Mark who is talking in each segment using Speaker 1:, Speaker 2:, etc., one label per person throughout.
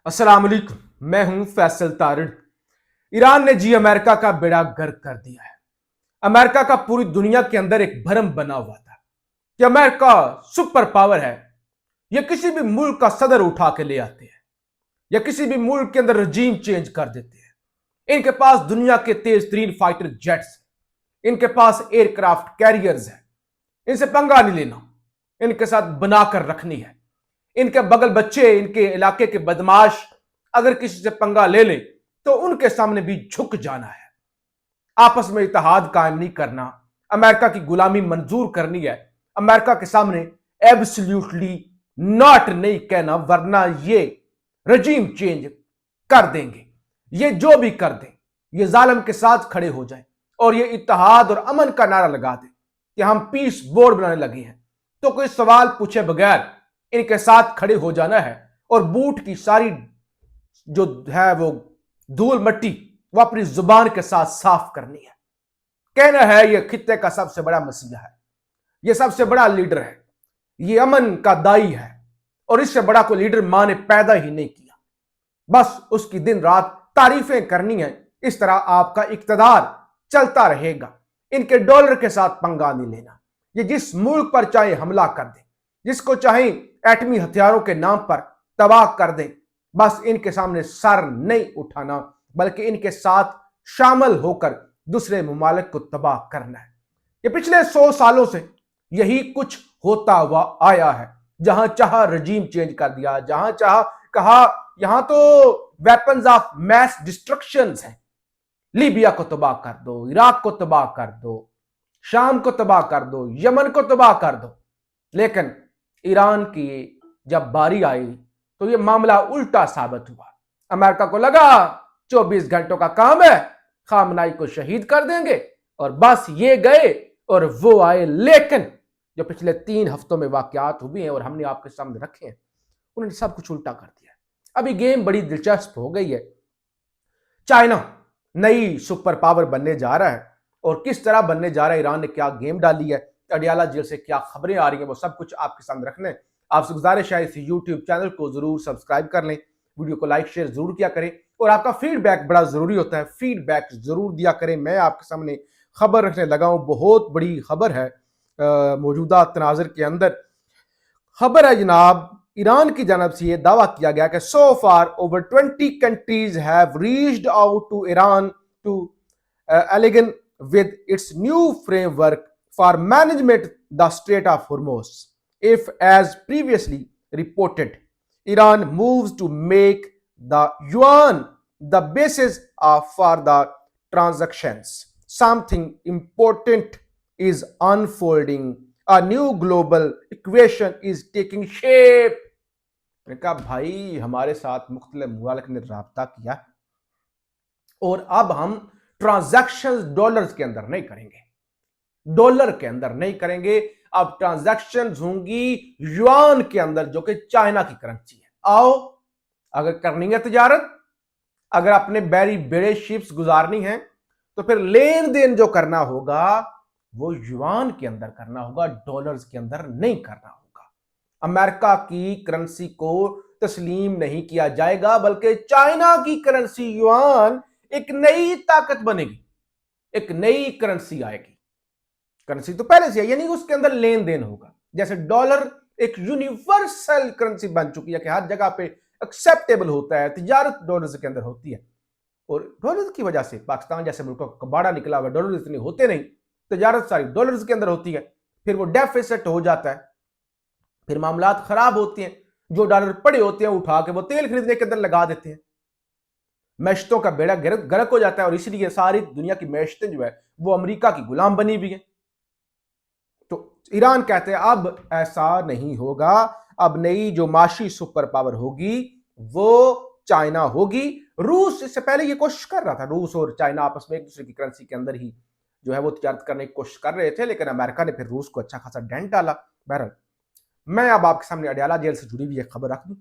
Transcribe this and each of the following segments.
Speaker 1: अस्सलाम वालेकुम। मैं हूं फैसल तारिड़। ईरान ने जी अमेरिका का बेड़ा गर्क कर दिया है। अमेरिका का पूरी दुनिया के अंदर एक भ्रम बना हुआ था कि अमेरिका सुपर पावर है। यह किसी भी मुल्क का सदर उठा के ले आते हैं या किसी भी मुल्क के अंदर रजीम चेंज कर देते हैं। इनके पास दुनिया के तेज तरीन फाइटर जेट्स, इनके पास एयरक्राफ्ट कैरियर्स है। इनसे पंगा नहीं लेना, इनके साथ बनाकर रखनी है। इनके बगल बच्चे, इनके इलाके के बदमाश अगर किसी से पंगा ले ले तो उनके सामने भी झुक जाना है। आपस में इत्तेहाद कायम नहीं करना, अमेरिका की गुलामी मंजूर करनी है। अमेरिका के सामने एब्सोल्युटली नॉट नहीं कहना, वरना ये रजीम चेंज कर देंगे। ये जो भी कर दें, ये जालिम के साथ खड़े हो जाए और ये इत्तेहाद और अमन का नारा लगा दें कि हम पीस बोर्ड बनाने लगे हैं, तो कोई सवाल पूछे बगैर इनके साथ खड़े हो जाना है और बूट की सारी जो है वो धूल मट्टी वो अपनी जुबान के साथ साफ करनी है। कहना है ये खित्ते का सबसे बड़ा मसीहा है, ये सबसे बड़ा लीडर है, ये अमन का दाई है और इससे बड़ा कोई लीडर मां ने पैदा ही नहीं किया। बस उसकी दिन रात तारीफें करनी है। इस तरह आपका इक्तदार चलता रहेगा। इनके डॉलर के साथ पंगा नहीं लेना। ये जिस मुल्क पर चाहे हमला कर दे, जिसको चाहे एटमी हथियारों के नाम पर तबाह कर दे, बस इनके सामने सर नहीं उठाना, बल्कि इनके साथ शामिल होकर दूसरे ममालिक को तबाह करना है। ये पिछले 100 सालों से यही कुछ होता हुआ आया है। जहां चाह रजीम चेंज कर दिया, जहां चाह कहा यहां तो वेपन्स ऑफ मैस डिस्ट्रक्शन है। लीबिया को तबाह कर दो, इराक को तबाह कर दो, शाम को तबाह कर दो, यमन को तबाह कर दो। लेकिन ईरान की जब बारी आई तो यह मामला उल्टा साबित हुआ। अमेरिका को लगा 24 घंटों का काम है, खामनाई को शहीद कर देंगे और बस ये गए और वो आए। लेकिन जो पिछले 3 हफ्तों में वाकयात हुए हैं और हमने आपके सामने रखे हैं, उन्होंने सब कुछ उल्टा कर दिया। अभी गेम बड़ी दिलचस्प हो गई है। चाइना नई सुपर पावर बनने जा रहा है और किस तरह बनने जा रहा है, ईरान ने क्या गेम डाली है, अडियाला जेल से क्या खबरें आ रही हैं, वो सब कुछ आपके सामने रखने। आपसे गुजारिश है इस यूट्यूब चैनल को जरूर सब्सक्राइब कर लें, वीडियो को लाइक शेयर जरूर किया करें और आपका फीडबैक बड़ा जरूरी होता है, फीडबैक जरूर दिया करें। मैं आपके सामने खबर रखने लगा हूं, बहुत बड़ी खबर है मौजूदा तनाजर के अंदर। खबर है जनाब, ईरान की जानब से यह दावा किया गया कि so far over 20 countries have reached out to Iran to align with its new framework for management the Strait of Hormuz. If, as previously reported, Iran moves to make the yuan the basis for the transactions, something important is unfolding. A new global equation is taking shape. कहा भाई हमारे साथ मुख्तलिफ मुमालिक ने राब्ता किया और अब हम ट्रांजैक्शंस डॉलर्स के अंदर नहीं करेंगे, डॉलर के अंदर नहीं करेंगे। अब ट्रांजैक्शंस होंगी युआन के अंदर, जो कि चाइना की करेंसी है। आओ, अगर करनी है तजारत, अगर अपने बैरी बेड़े शिप्स गुजारनी है, तो फिर लेन देन जो करना होगा वो युआन के अंदर करना होगा, डॉलर्स के अंदर नहीं करना होगा। अमेरिका की करेंसी को तस्लीम नहीं किया जाएगा, बल्कि चाइना की करेंसी युआन एक नई ताकत बनेगी, एक नई करेंसी आएगी। करेंसी तो पहले से है, यानी उसके अंदर लेन देन होगा। जैसे डॉलर एक यूनिवर्सल करेंसी बन चुकी है कि हर जगह पे एक्सेप्टेबल होता है, तिजारत डॉलर के अंदर होती है। और डॉलर की वजह से पाकिस्तान जैसे मुल्कों का कबाड़ा निकला हुआ, डॉलर इतने होते नहीं, तिजारत सारी डॉलर के अंदर होती है। फिर वो डेफिसिट हो जाता है, फिर मामला खराब होते हैं। जो डॉलर पड़े होते हैं उठा के वो तेल खरीदने के अंदर लगा देते हैं, मैशतों का बेड़ा गर्क हो जाता है। और इसलिए सारी दुनिया की मैशतें जो है वो अमेरिका की गुलाम बनी हुई है। तो ईरान कहते हैं अब ऐसा नहीं होगा, अब नई जो माशी सुपर पावर होगी वो चाइना होगी। रूस इससे पहले ये कोशिश कर रहा था, रूस और चाइना आपस में एक दूसरे की करेंसी के अंदर ही जो है वो तिजारत करने की कोशिश कर रहे थे, लेकिन अमेरिका ने फिर रूस को अच्छा खासा डेंट डाला। बहरहाल मैं अब आपके सामने अडियाला जेल से जुड़ी हुई एक खबर रख दूं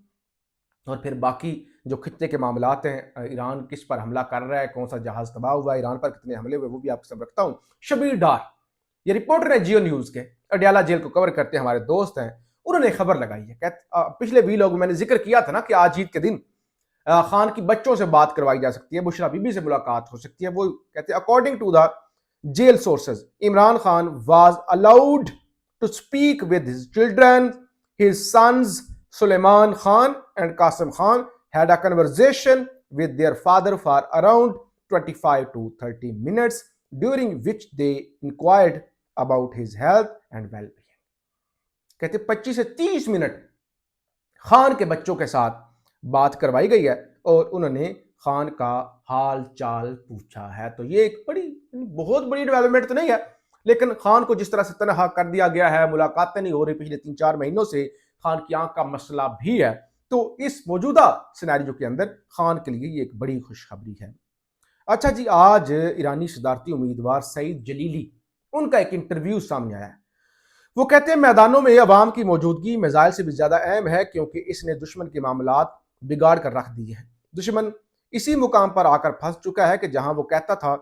Speaker 1: और फिर बाकी जो खित्ते के मामलात हैं, ईरान किस पर हमला कर रहा है, कौन सा जहाज तबाह हुआ, ईरान पर कितने हमले हुए, वो भी आपके सामने रखता हूं। शबीर डार, ये रिपोर्टर है जियो न्यूज के, अडियाला जेल को कवर करते हैं, हमारे दोस्त हैं, उन्होंने खबर लगाई है। पिछले वीलॉग में मैंने जिक्र किया था ना कि आज ईद के दिन खान की बच्चों से बात करवाई जा सकती है, बुशरा बीबी से मुलाकात हो सकती है। वो कहते हैं according to the jail sources Imran Khan was allowed to speak with his children, his sons Suleman Khan and Qasim Khan had a conversation with their father for around 25 to 30 minutes, during which they inquired about his health and well-being. कहते 25 से 30 minute Khan के बच्चों के साथ बात करवाई गई है और उन्होंने खान का हाल चाल पूछा है। तो ये एक बहुत बड़ी डेवलपमेंट तो नहीं है, लेकिन खान को जिस तरह से तनहा कर दिया गया है, मुलाकातें नहीं हो रही पिछले 3-4 महीनों से, खान की आंख का मसला भी है, तो इस मौजूदा सिनेरियो के अंदर खान के लिए ये एक बड़ी खुशखबरी है। अच्छा जी, आज ईरानी सदारती उम्मीदवार सईद जलीली, उनका एक इंटरव्यू सामने आया है। वो कहते हैं मैदानों में अवाम की मौजूदगी मिसाइल से भी ज्यादा अहम है, क्योंकि इसने दुश्मन के मामलात बिगाड़ कर रख दिए हैं। दुश्मन इसी मुकाम पर आकर फंस चुका है कि जहां वो कहता था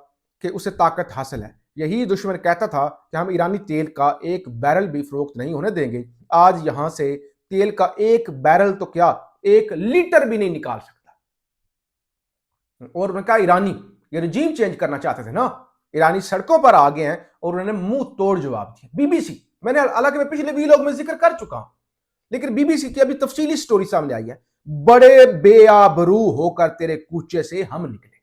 Speaker 1: कि उसे ताकत हासिल है, यही दुश्मन कहता था कि हम ईरानी तेल का एक बैरल भी फरोख्त नहीं होने देंगे। आज यहां से तेल का एक बैरल तो क्या 1 लीटर भी नहीं निकाल सकता। और उन्होंने कहा ईरानी ये रजीम चेंज करना चाहते थे ना, ईरानी सड़कों पर आ गए हैं और उन्होंने मुंह तोड़ जवाब दिया। बीबीसी, मैंने हालांकि मैं पिछले वीलॉग में जिक्र कर चुका हूं, लेकिन बीबीसी की अभी तफसीली स्टोरी सामने आई है। बड़े बेआबरू होकर तेरे कूचे से हम निकले,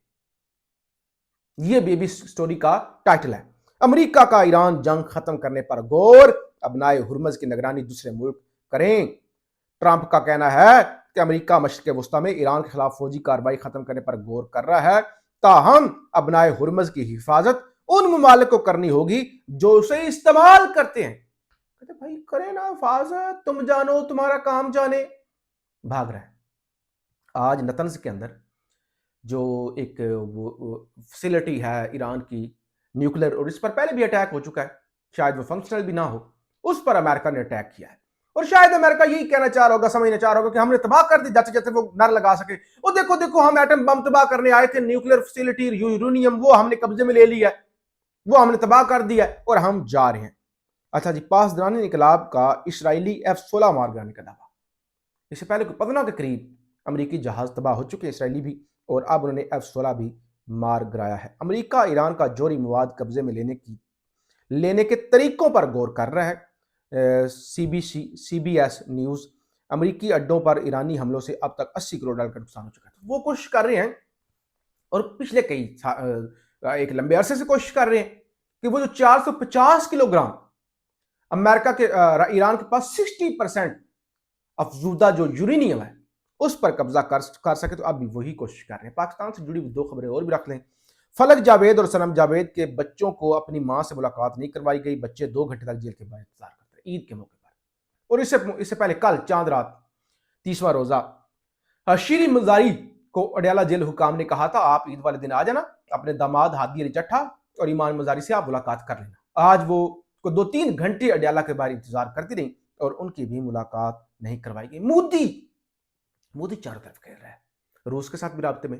Speaker 1: यह बीबीसी स्टोरी का टाइटल है। अमेरिका का ईरान जंग खत्म करने पर गौर, अपनाए हुर्मज की निगरानी दूसरे मुल्क करें। ट्रंप का कहना है कि अमेरिका मशरिक वस्ता में ईरान के खिलाफ फौजी कार्रवाई खत्म करने पर गौर कर रहा है, ताहम अपनाए हुर्मज की हिफाजत उन ममालिक को करनी होगी जो उसे इस्तेमाल करते हैं। कहते भाई करें ना हिफाजत, तुम जानो तुम्हारा काम जाने, भाग रहा है। आज नतंज के अंदर जो एक फैसिलिटी है ईरान की न्यूक्लियर, और इस पर पहले भी अटैक हो चुका है, शायद वो फंक्शनल भी ना हो, उस पर अमेरिका ने अटैक किया है। और शायद अमेरिका यही कहना चाह रहा होगा, समझना चाह रहा होगा कि हमने तबाह कर दी, जैसे जैसे वो नर लगा सके, वो देखो देखो हम एटम बम तबाह करने आए थे, न्यूक्लियर फैसिलिटी यूरेनियम वो हमने कब्जे में ले लिया, वो हमने तबाह कर दिया और हम जा रहे हैं। अच्छा जी, पासदानी इनकलाब का इजरायली F-16 मार गिराने का दावा। इससे पहले पतना के करीब अमेरिकी जहाज तबाह हो चुके हैं, इसराइली भी, और अब उन्होंने F-16 भी मार गिराया है। अमेरिका ईरान का जोहरी मवाद कब्जे में लेने के तरीकों पर गौर कर रहा है। CBS न्यूज, अमेरिकी अड्डों पर ईरानी हमलों से अब तक $80 करोड़ का नुकसान हो चुका है। वो कोशिश कर रहे हैं, और पिछले एक लंबे अरसे से कोशिश कर रहे हैं कि वो जो 450 किलोग्राम अमेरिका के ईरान के पास 60% अफजूदा जो यूरेनियम है उस पर कब्जा कर सके, तो अब भी वही कोशिश कर रहे हैं। पाकिस्तान से जुड़ी 2 खबरें और भी रख लें। फलक जावेद और सनम जावेद के बच्चों को अपनी मां से मुलाकात नहीं करवाई गई, बच्चे 2 घंटे तक जेल के बाहर इंतजार करते हैं ईद के मौके पर। और इससे पहले कल चांद रात 30वां रोजा शीरी मजारी को अडयाला जेल हुकाम ने कहा था आप ईद वाले दिन आ जाना, अपने दामाद हादी अली चट्ठा और ईमान मजारी से आप मुलाकात कर लेना। आज वो 2-3 घंटे अडयाला के बाहर इंतजार करती रही और उनकी भी मुलाकात नहीं करवाई गई। मोदी चारों तरफ कह रहा है, रूस के साथ भी राब्ते में,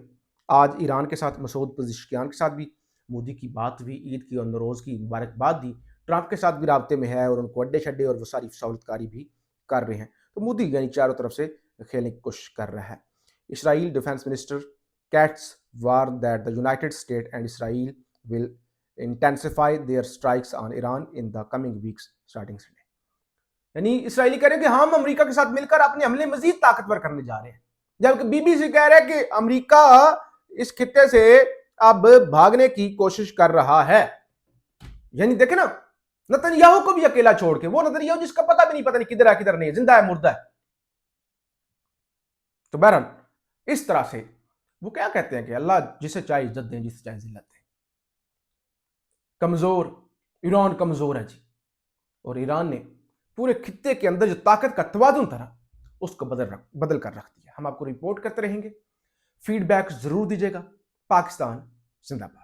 Speaker 1: आज ईरान के साथ मसूद पज़ेश्कियान के साथ भी मोदी की बात हुई, ईद की और नौरोज़ की मुबारकबाद दी, ट्रंप के साथ भी राब्ते में है और उनको अड्डे शड्डे और वो सारी सहूलतकारी भी कर रहे हैं। तो मोदी यानी चारों तरफ से खेलने की कोशिश कर रहा है। Israel defence minister Katz warn that the United State and Israel will intensify their strikes on Iran in the coming weeks starting Sunday. यानी इसराइली कह रहे हैं कि हम अमेरिका के साथ मिलकर अपने हमले मजीद ताकतवर करने जा रहे हैं, जबकि बीबीसी कह रहा है कि अमेरिका इस खित्ते से अब भागने की कोशिश कर रहा है। यानी देखे ना, नेतन्याहू को भी अकेला छोड़ के, वो नेतन्याहू जिसका पता भी नहीं किधर है किधर नहीं, जिंदा है मुर्दा है। तो बहरहाल इस तरह से वो क्या कहते हैं कि अल्लाह जिसे चाहे इज्जत दें, जिसे चाहे जिल्लत दें। कमजोर ईरान कमजोर है जी, और ईरान ने पूरे खित्ते के अंदर जो ताकत का तवाज़ुन था ना, उसको बदल कर रख दिया। हम आपको रिपोर्ट करते रहेंगे, फीडबैक जरूर दीजिएगा। पाकिस्तान जिंदाबाद।